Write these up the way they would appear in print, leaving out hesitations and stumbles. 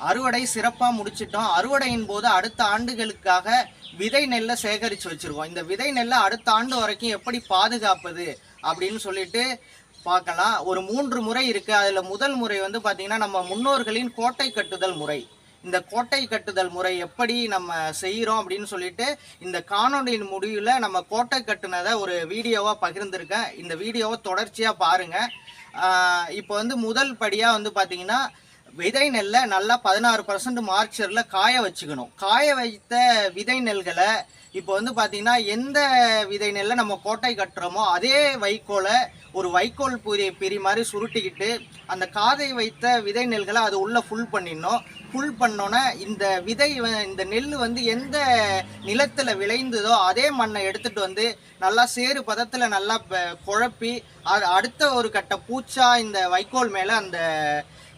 அறுவடை சிறப்பாக முடிச்சிட்டோம். அறுவடையின் போது அடுத்த ஆண்டுகளுக்காக விதை நெல்லை சேகரித்து வச்சுருக்கோம். இந்த விதை நெல்லை அடுத்த ஆண்டு வரைக்கும் எப்படி பாதுகாப்பது அப்படின்னு சொல்லிட்டு பார்க்கலாம். ஒரு 3 முறை இருக்குது. அதில் முதல் முறை வந்து பார்த்திங்கன்னா நம்ம முன்னோர்களின் கோட்டை கட்டுதல் முறை. இந்த கோட்டை கட்டுதல் முறை எப்படி நம்ம செய்கிறோம் அப்படின்னு சொல்லிட்டு இந்த காணொலியின் முடிவில் நம்ம கோட்டை கட்டுனதை ஒரு வீடியோவாக பகிர்ந்திருக்கேன். இந்த வீடியோவை தொடர்ச்சியாக பாருங்கள். இப்போ வந்து முதல் படியாக வந்து பார்த்திங்கன்னா விதை நெல்லை நல்லா 16% மார்ச்சரில் காய வச்சுக்கணும். காய வைத்த விதை நெல்களை இப்போ வந்து பார்த்திங்கன்னா எந்த விதை நெல்லை நம்ம கோட்டை கட்டுறோமோ அதே வைக்கோலை ஒரு வைக்கோல் பிரி மாதிரி சுருட்டிக்கிட்டு அந்த காதை வைத்த விதை நெல்களை அது உள்ளே ஃபுல் பண்ணிடணும். ஃபுல் பண்ணோன்னே இந்த நெல் வந்து எந்த நிலத்தில் விளைந்ததோ அதே மண்ணை எடுத்துகிட்டு வந்து நல்லா சேறு பதத்தில் நல்லா குழப்பி அடுத்த ஒரு கட்ட பூச்சா இந்த வைக்கோல் மேலே அந்த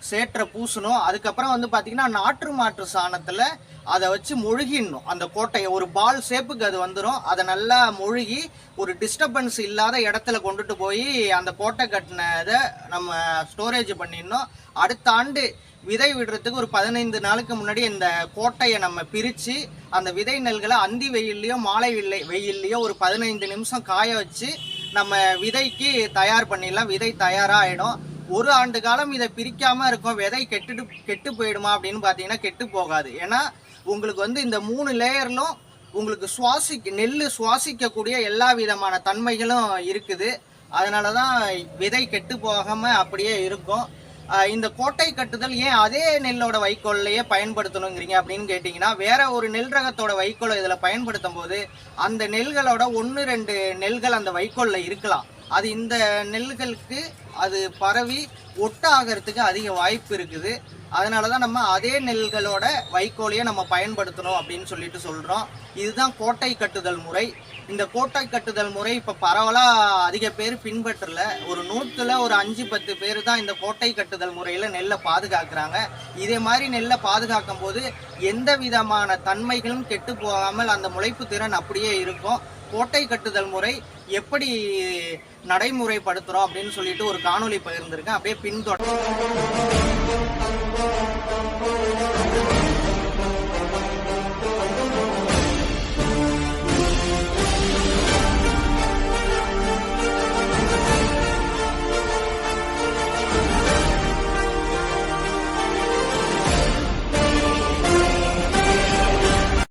சேற்றை பூசணும். அதுக்கப்புறம் வந்து பார்த்திங்கன்னா நாற்று மாற்று சாணத்தில் அதை வச்சு மொழுகிடணும். அந்த கோட்டையை ஒரு பால் ஷேப்புக்கு அது வந்துடும். அதை நல்லா மொழுகி ஒரு டிஸ்டர்பன்ஸ் இல்லாத இடத்துல கொண்டுட்டு போய் அந்த கோட்டை கட்டினதை நம்ம ஸ்டோரேஜ் பண்ணிடணும். அடுத்த ஆண்டு விதை விடுறதுக்கு ஒரு 15 நாளுக்கு முன்னாடி இந்த கோட்டையை நம்ம பிரித்து அந்த விதை நெல்களை அந்தி வெயில்லையோ மாலை வெயில்லையோ ஒரு 15 நிமிஷம் காய வச்சு நம்ம விதைக்கு தயார் பண்ணிடலாம். விதை தயாராக ஆகிடும். ஒரு ஆண்டு காலம் இதை பிரிக்காமல் இருக்கும். விதை கெட்டு போயிடுமா அப்படின்னு பார்த்தீங்கன்னா கெட்டு போகாது. ஏன்னா உங்களுக்கு வந்து இந்த 3 லேயர்லும் உங்களுக்கு நெல் சுவாசிக்கக்கூடிய எல்லா விதமான தன்மைகளும் இருக்குது. அதனால தான் விதை கெட்டு போகாமல் அப்படியே இருக்கும். இந்த கோட்டை கட்டுதல் ஏன் அதே நெல்லோட வைக்கோல்லையே பயன்படுத்தணுங்கிறீங்க அப்படின்னு கேட்டிங்கன்னா, வேற ஒரு நெல் ரகத்தோட வைக்கோலை இதில் பயன்படுத்தும் போது அந்த நெல்களோட 1-2 நெல்கள் அந்த வைக்கோலில் இருக்கலாம். அது இந்த நெல்களுக்கு அது பரவி ஒட்டாகிறதுக்கு அதிக வாய்ப்பு இருக்குது. அதனால தான் நம்ம அதே நெல்களோட வைக்கோலையே நம்ம பயன்படுத்தணும் அப்படின்னு சொல்லிட்டு சொல்கிறோம். இதுதான் கோட்டை கட்டுதல் முறை. இந்த கோட்டை கட்டுதல் முறை இப்போ பரவலாக அதிக பேர் பின்பற்றல. ஒரு 100ல் ஒரு 5-10 பேர் தான் இந்த கோட்டை கட்டுதல் முறையில் நெல்லை பாதுகாக்கிறாங்க. இதே மாதிரி நெல்லை பாதுகாக்கும் போது எந்த விதமான தன்மைகளும் கெட்டு போகாமல் அந்த முளைப்பு திறன் அப்படியே இருக்கும். கோட்டை கட்டுதல் முறை எப்படி நடைமுறைப்படுத்துகிறோம் அப்படின்னு சொல்லிட்டு ஒரு காணொலி பகிர்ந்திருக்கேன். அப்படியே பின்தொடர்.